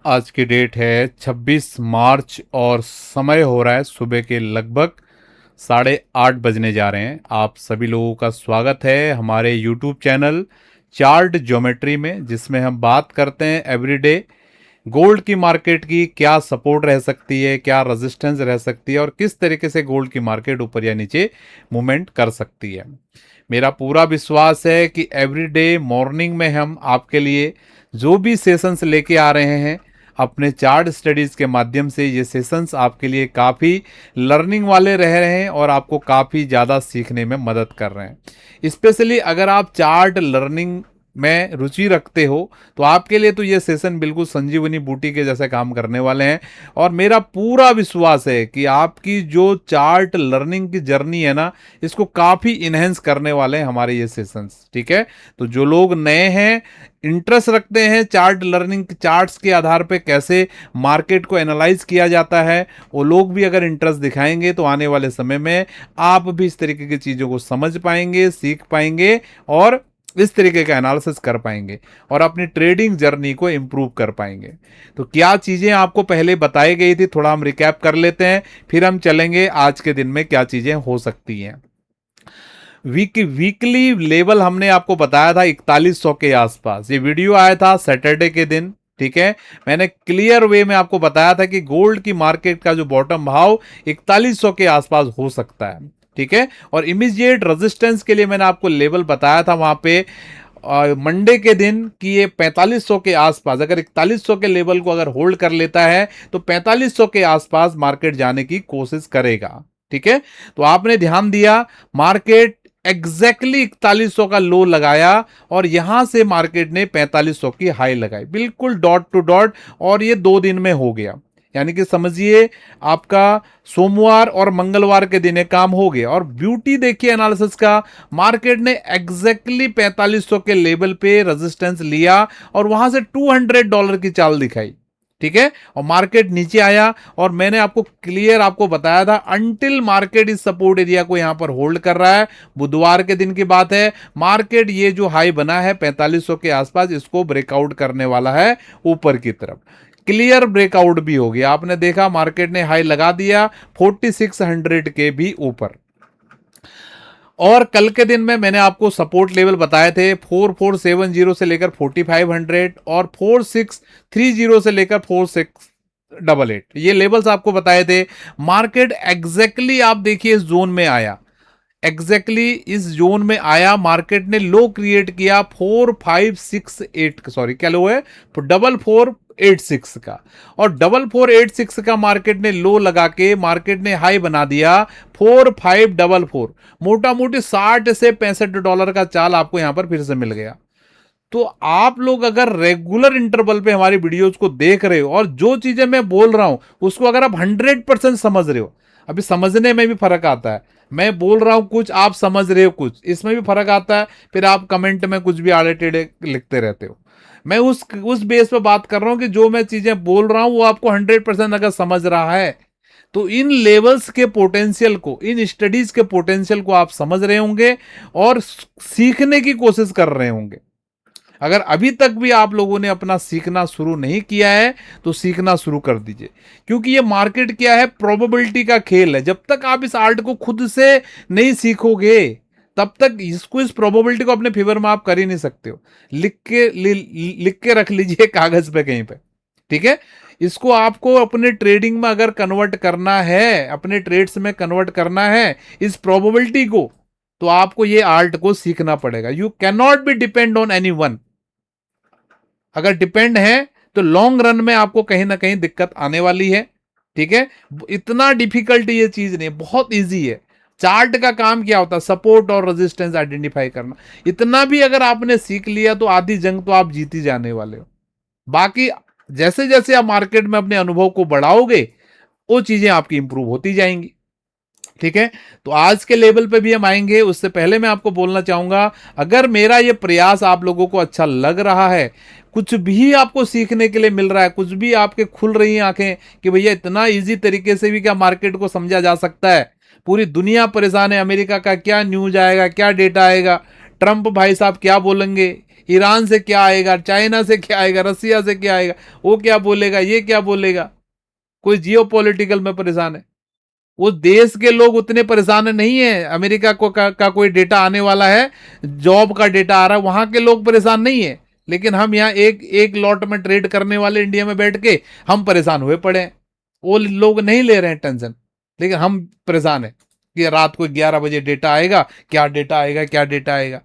आज की डेट है 26 मार्च और समय हो रहा है सुबह के लगभग 8:30 बजने जा रहे हैं। आप सभी लोगों का स्वागत है हमारे यूट्यूब चैनल चार्ट ज्योमेट्री में, जिसमें हम बात करते हैं एवरीडे गोल्ड की मार्केट की क्या सपोर्ट रह सकती है, क्या रेजिस्टेंस रह सकती है और किस तरीके से गोल्ड की मार्केट ऊपर या नीचे मूवमेंट कर सकती है। मेरा पूरा विश्वास है कि एवरीडे मॉर्निंग में हम आपके लिए जो भी सेशंस लेके आ रहे हैं अपने चार्ट स्टडीज़ के माध्यम से, ये सेशंस आपके लिए काफ़ी लर्निंग वाले रह रहे हैं और आपको काफ़ी ज़्यादा सीखने में मदद कर रहे हैं। स्पेशली अगर आप चार्ट लर्निंग में रुचि रखते हो तो आपके लिए तो ये सेशन बिल्कुल संजीवनी बूटी के जैसे काम करने वाले हैं। और मेरा पूरा विश्वास है कि आपकी जो चार्ट लर्निंग की जर्नी है ना, इसको काफ़ी इन्हेंस करने वाले हैं हमारे ये सेशंस। ठीक है, तो जो लोग नए हैं, इंटरेस्ट रखते हैं चार्ट लर्निंग, चार्ट्स के आधार पे कैसे मार्केट को एनालाइज किया जाता है, वो लोग भी अगर इंटरेस्ट दिखाएंगे तो आने वाले समय में आप भी इस तरीके की चीज़ों को समझ पाएंगे, सीख पाएंगे और इस तरीके का एनालिसिस कर पाएंगे और अपनी ट्रेडिंग जर्नी को इम्प्रूव कर पाएंगे। तो क्या चीज़ें आपको पहले बताई गई थी, थोड़ा हम रिकैप कर लेते हैं, फिर हम चलेंगे आज के दिन में क्या चीज़ें हो सकती हैं। वीकली लेवल हमने आपको बताया था 4100 के आसपास। ये वीडियो आया था सैटरडे के दिन। ठीक है, मैंने क्लियर वे में आपको बताया था कि गोल्ड की मार्केट का जो बॉटम भाव 4100 के आसपास हो सकता है। ठीक है, और इमीडिएट रेजिस्टेंस के लिए मैंने आपको लेवल बताया था वहां पे मंडे के दिन कि ये 4500 के आसपास, अगर 4100 के लेवल को अगर होल्ड कर लेता है तो 4500 के आसपास मार्केट जाने की कोशिश करेगा। ठीक है, तो आपने ध्यान दिया, मार्केट एग्जैक्टली 4100 का लो लगाया और यहां से मार्केट ने 4500 की हाई लगाई, बिल्कुल डॉट टू डॉट, और ये 2 दिन में हो गया। यानी कि समझिए आपका सोमवार और मंगलवार के दिन काम हो गया। और ब्यूटी देखिए एनालिसिस का, मार्केट ने एग्जैक्टली 4500 के लेवल पे रेजिस्टेंस लिया और वहां से $200 की चाल दिखाई। ठीक है, और मार्केट नीचे आया और मैंने आपको क्लियर आपको बताया था अंटिल मार्केट इस सपोर्ट एरिया को यहां पर होल्ड कर रहा है। बुधवार के दिन की बात है, मार्केट ये जो हाई बना है 4500 के आसपास, इसको ब्रेकआउट करने वाला है ऊपर की तरफ। क्लियर ब्रेकआउट भी हो गया, आपने देखा मार्केट ने हाई लगा दिया 4600 के भी ऊपर। और कल के दिन में मैंने आपको सपोर्ट लेवल बताए थे 4470 से लेकर 4500 और 4630 से लेकर 4688, ये लेवल्स आपको बताए थे। मार्केट एग्जैक्टली आप देखिए इस जोन में आया, एग्जैक्टली इस जोन में आया। मार्केट ने लो क्रिएट किया 4568, सॉरी क्या लो है, 4486 का, और 4486 का मार्केट ने लो लगा के मार्केट ने हाई बना दिया 4544। मोटा मोटी 60 से $65 का चाल आपको यहां पर फिर से मिल गया। तो आप लोग अगर रेगुलर इंटरवल पे हमारी वीडियोस को देख रहे हो और जो चीजें मैं बोल रहा हूं उसको अगर आप 100% समझ रहे हो, अभी समझने में भी फर्क आता है, मैं बोल रहा हूं कुछ, आप समझ रहे हो कुछ, इसमें भी फर्क आता है। फिर आप कमेंट में कुछ भी आड़े टेढ़े लिखते रहते हो। मैं उस बेस पे बात कर रहा हूं कि जो मैं चीजें बोल रहा हूं वो आपको 100% अगर समझ रहा है तो इन लेवल्स के पोटेंशियल को, इन स्टडीज के पोटेंशियल को आप समझ रहे होंगे और सीखने की कोशिश कर रहे होंगे। अगर अभी तक भी आप लोगों ने अपना सीखना शुरू नहीं किया है तो सीखना शुरू कर दीजिए, क्योंकि ये मार्केट क्या है, प्रोबेबिलिटी का खेल है। जब तक आप इस आर्ट को खुद से नहीं सीखोगे तब तक इस प्रोबेबिलिटी को अपने फेवर में आप कर ही नहीं सकते हो। लिख के रख लीजिए कागज पे कहीं पे। ठीक है, इसको आपको अपने ट्रेडिंग में अगर कन्वर्ट करना है, अपने ट्रेड्स में कन्वर्ट करना है इस प्रोबेबिलिटी को, तो आपको ये आर्ट को सीखना पड़ेगा। You can not be depend on any one. अगर डिपेंड है तो लॉन्ग रन में आपको कहीं ना कहीं दिक्कत आने वाली है। ठीक है, इतना डिफिकल्ट ये चीज नहीं, बहुत इजी है। चार्ट का काम क्या होता है, सपोर्ट और रेजिस्टेंस आइडेंटिफाई करना। इतना भी अगर आपने सीख लिया तो आधी जंग तो आप जीत ही जाने वाले हो। बाकी जैसे जैसे आप मार्केट में अपने अनुभव को बढ़ाओगे वो चीजें आपकी इंप्रूव होती जाएंगी। ठीक है, तो आज के लेवल पे भी हम आएंगे, उससे पहले मैं आपको बोलना चाहूंगा, अगर मेरा ये प्रयास आप लोगों को अच्छा लग रहा है, कुछ भी आपको सीखने के लिए मिल रहा है, कुछ भी आपके खुल रही हैं आंखें कि भैया इतना इजी तरीके से भी क्या मार्केट को समझा जा सकता है, पूरी दुनिया परेशान है, अमेरिका का क्या न्यूज आएगा, क्या डेटा आएगा, ट्रंप भाई साहब क्या बोलेंगे, ईरान से क्या आएगा, चाइना से क्या आएगा, रसिया से क्या आएगा, वो क्या बोलेगा, ये क्या बोलेगा। कोई जियो पॉलिटिकल में परेशान है। वो देश के लोग उतने परेशान नहीं है। अमेरिका को का कोई डेटा आने वाला है, जॉब का डेटा आ रहा है, वहां के लोग परेशान नहीं है। लेकिन हम यहाँ एक एक लॉट में ट्रेड करने वाले इंडिया में बैठ के हम परेशान हुए पड़े हैं। वो लोग नहीं ले रहे हैं टेंशन, लेकिन हम परेशान है कि रात को 11 बजे डेटा आएगा, क्या डेटा आएगा, क्या डेटा आएगा।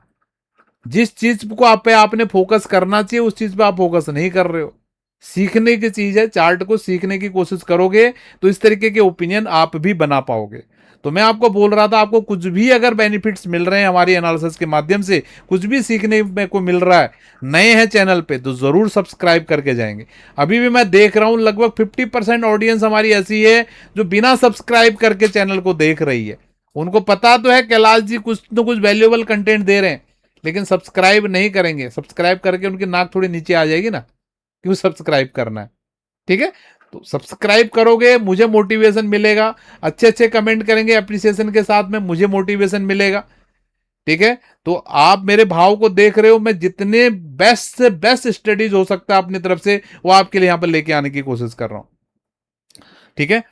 जिस चीज को आपने फोकस करना चाहिए उस चीज पे आप फोकस नहीं कर रहे हो। सीखने की चीज है, चार्ट को सीखने की कोशिश करोगे तो इस तरीके के ओपिनियन आप भी बना पाओगे। तो मैं आपको बोल रहा था, आपको कुछ भी अगर बेनिफिट्स मिल रहे हैं हमारी एनालिसिस के माध्यम से, कुछ भी सीखने में को मिल रहा है, नए हैं चैनल पे तो जरूर सब्सक्राइब करके जाएंगे। अभी भी मैं देख रहा हूं लगभग 50% ऑडियंस हमारी ऐसी है जो बिना सब्सक्राइब करके चैनल को देख रही है। उनको पता तो है कैलाश जी कुछ न कुछ वैल्यूएबल कंटेंट दे रहे हैं, लेकिन सब्सक्राइब नहीं करेंगे। सब्सक्राइब करके उनकी नाक थोड़ी नीचे आ जाएगी ना, क्यों सब्सक्राइब करना है। ठीक है, तो सब्सक्राइब करोगे, मुझे मोटिवेशन मिलेगा, अच्छे अच्छे कमेंट करेंगे अप्रिसिएशन के साथ में, मुझे मोटिवेशन मिलेगा। ठीक है, तो आप मेरे भाव को देख रहे हो, मैं जितने बेस्ट से बेस्ट स्टडीज हो सकता है अपनी तरफ से वो आपके लिए यहां पर लेके आने की कोशिश कर रहा हूं। ठीक है,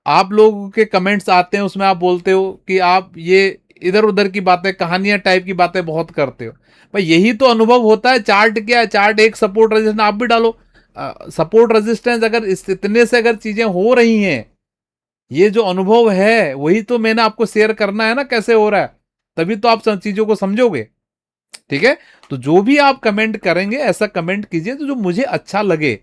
आप लोगों के कमेंट्स आते हैं, उसमें आप बोलते हो कि आप ये इधर उधर की बातें, कहानियां टाइप की बातें बहुत करते हो। भाई यही तो अनुभव होता है। चार्ट क्या है, चार्ट एक सपोर्ट रेजिस्टेंस आप भी डालो। सपोर्ट रेजिस्टेंस अगर इतने से अगर चीजें हो रही हैं, ये जो अनुभव है वही तो मैंने आपको शेयर करना है ना, कैसे हो रहा है, तभी तो आप सब चीजों को समझोगे। ठीक है, तो जो भी आप कमेंट करेंगे ऐसा कमेंट कीजिए तो जो मुझे अच्छा लगे।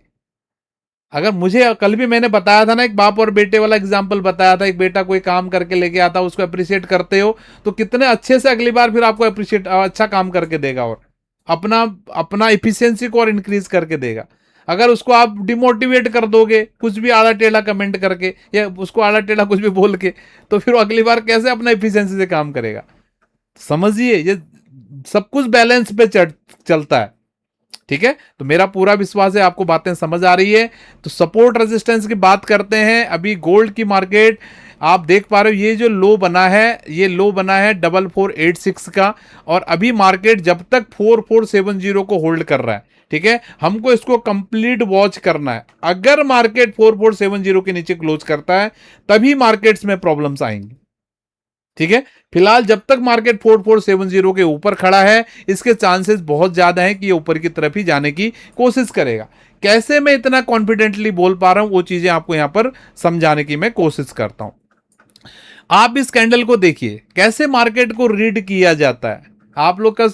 अगर मुझे कल भी मैंने बताया था ना, एक बाप और बेटे वाला एग्जाम्पल बताया था, एक बेटा कोई काम करके लेके आता, उसको अप्रिशिएट करते हो तो कितने अच्छे से अगली बार फिर आपको अप्रिशिएट अच्छा काम करके देगा और अपना अपना इफिशियंसी को और इंक्रीज करके देगा। अगर उसको आप डिमोटिवेट कर दोगे कुछ भी आड़ा टेढ़ा कमेंट करके या उसको आड़ा टेढ़ा कुछ भी बोल के, तो फिर वो अगली बार कैसे अपना इफिशियंसी से काम करेगा। समझिए, ये सब कुछ बैलेंस पे चलता है। ठीक है, तो मेरा पूरा विश्वास है आपको बातें समझ आ रही है। तो सपोर्ट रेजिस्टेंस की बात करते हैं। अभी गोल्ड की मार्केट आप देख पा रहे हो, ये जो लो बना है, ये लो बना है 4486 का, और अभी मार्केट जब तक 4470 को होल्ड कर रहा है। ठीक है, हमको इसको कंप्लीट वॉच करना है। अगर मार्केट 4470 के नीचे क्लोज करता है तभी मार्केट्स में प्रॉब्लम्स आएंगी। ठीक है, फिलहाल जब तक मार्केट 4470 के ऊपर खड़ा है, इसके चांसेस बहुत ज्यादा हैं कि ये ऊपर की तरफ ही जाने की कोशिश करेगा। कैसे मैं इतना कॉन्फिडेंटली बोल पा रहा हूं वो चीजें आपको यहां पर समझाने की मैं कोशिश करता हूं। आप इस कैंडल को देखिए, कैसे मार्केट को रीड किया जाता है। आप लोग का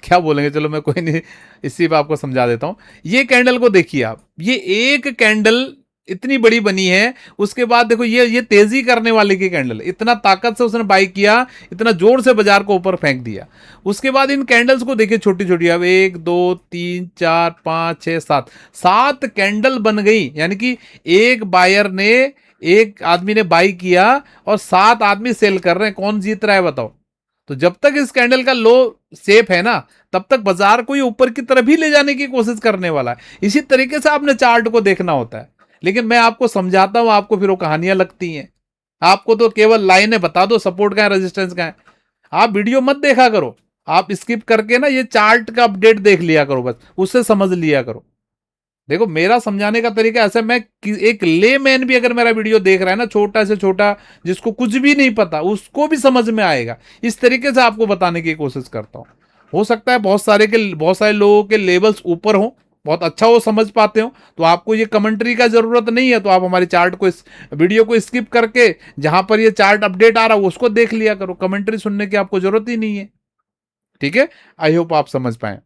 क्या बोलेंगे, चलो मैं कोई नहीं, इसी पे आपको समझा देता हूं। ये कैंडल को देखिए आप, ये एक कैंडल इतनी बड़ी बनी है, उसके बाद देखो ये तेजी करने वाले की कैंडल, इतना ताकत से उसने बाई किया, इतना जोर से बाजार को ऊपर फेंक दिया। उसके बाद इन कैंडल्स को देखिए छोटी छोटी, अब 1 2 3 4 5 6 7 7 कैंडल बन गई। यानी कि एक बायर ने, एक आदमी ने बाई किया और 7 आदमी सेल कर रहे हैं। कौन जीत रहा है बताओ। तो जब तक इस कैंडल का लो सेफ है ना, तब तक बाजार को ये ऊपर की तरफ ही ले जाने की कोशिश करने वाला है। इसी तरीके से आपने चार्ट को देखना होता है। लेकिन मैं आपको समझाता हूं, आपको फिर वो कहानियां लगती हैं। आपको तो केवल लाइनें बता दो, सपोर्ट का है, रेजिस्टेंस का है। आप वीडियो मत देखा करो, आप स्किप करके ना ये चार्ट का अपडेट देख लिया करो, बस उससे समझ लिया करो। देखो मेरा समझाने का तरीका ऐसा, मैं एक लेमैन भी अगर मेरा वीडियो देख रहा है ना, छोटा से छोटा, जिसको कुछ भी नहीं पता, उसको भी समझ में आएगा। इस तरीके से आपको बताने की कोशिश करता हूं। हो सकता है बहुत सारे लोगों के लेवल्स ऊपर हो, बहुत अच्छा वो समझ पाते हो, तो आपको ये कमेंट्री का जरूरत नहीं है। तो आप हमारी चार्ट को, इस वीडियो को स्किप करके जहां पर ये चार्ट अपडेट आ रहा है उसको देख लिया करो, कमेंट्री सुनने की आपको जरूरत ही नहीं है। ठीक है, आई होप आप समझ पाए।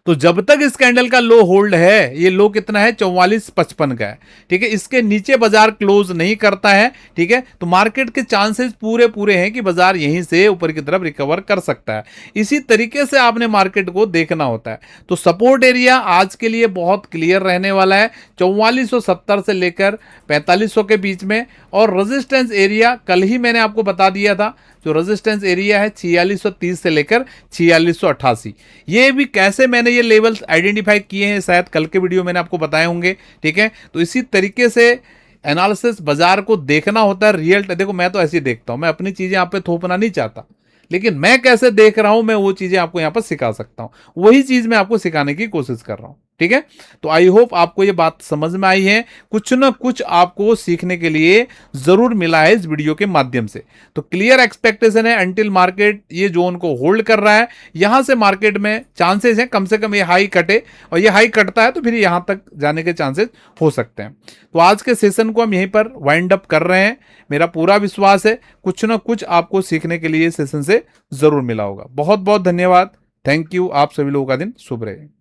तो जब तक इस कैंडल का लो होल्ड है, ये लो कितना है 44.55 का है। ठीक है, इसके नीचे बाजार क्लोज नहीं करता है। ठीक है, तो मार्केट के चांसेस पूरे पूरे हैं कि बाजार यहीं से ऊपर की तरफ रिकवर कर सकता है। इसी तरीके से आपने मार्केट को देखना होता है। तो सपोर्ट एरिया आज के लिए बहुत क्लियर रहने वाला है, 4470 से लेकर 4500 के बीच में। और रेजिस्टेंस एरिया कल ही मैंने आपको बता दिया था, जो रेजिस्टेंस एरिया है 4630 से लेकर 4688। ये भी कैसे मैंने ये लेवल्स आइडेंटिफाई किए हैं, शायद कल के वीडियो मैंने आपको बताए होंगे। ठीक है, तो इसी तरीके से एनालिसिस बाजार को देखना होता है। देखो मैं तो ऐसे ही देखता हूं, मैं अपनी चीजें आप पे थोपना नहीं चाहता, लेकिन मैं कैसे देख रहा हूं, मैं वो चीजें आपको यहां पर सिखा सकता हूं, वही चीज मैं आपको सिखाने की कोशिश कर रहा हूं। ठीक है, तो आई होप आपको ये बात समझ में आई है, कुछ ना कुछ आपको सीखने के लिए जरूर मिला है इस वीडियो के माध्यम से। तो क्लियर एक्सपेक्टेशन है अंटिल मार्केट ये जोन को होल्ड कर रहा है, यहां से मार्केट में चांसेस हैं कम से कम ये हाई कटे, और ये हाई कटता है तो फिर यहां तक जाने के चांसेस हो सकते हैं। तो आज के सेशन को हम यहीं पर वाइंड अप कर रहे हैं। मेरा पूरा विश्वास है कुछ ना कुछ आपको सीखने के लिए सेशन से जरूर मिला होगा। बहुत बहुत धन्यवाद, थैंक यू। आप सभी लोगों का दिन शुभ रहे।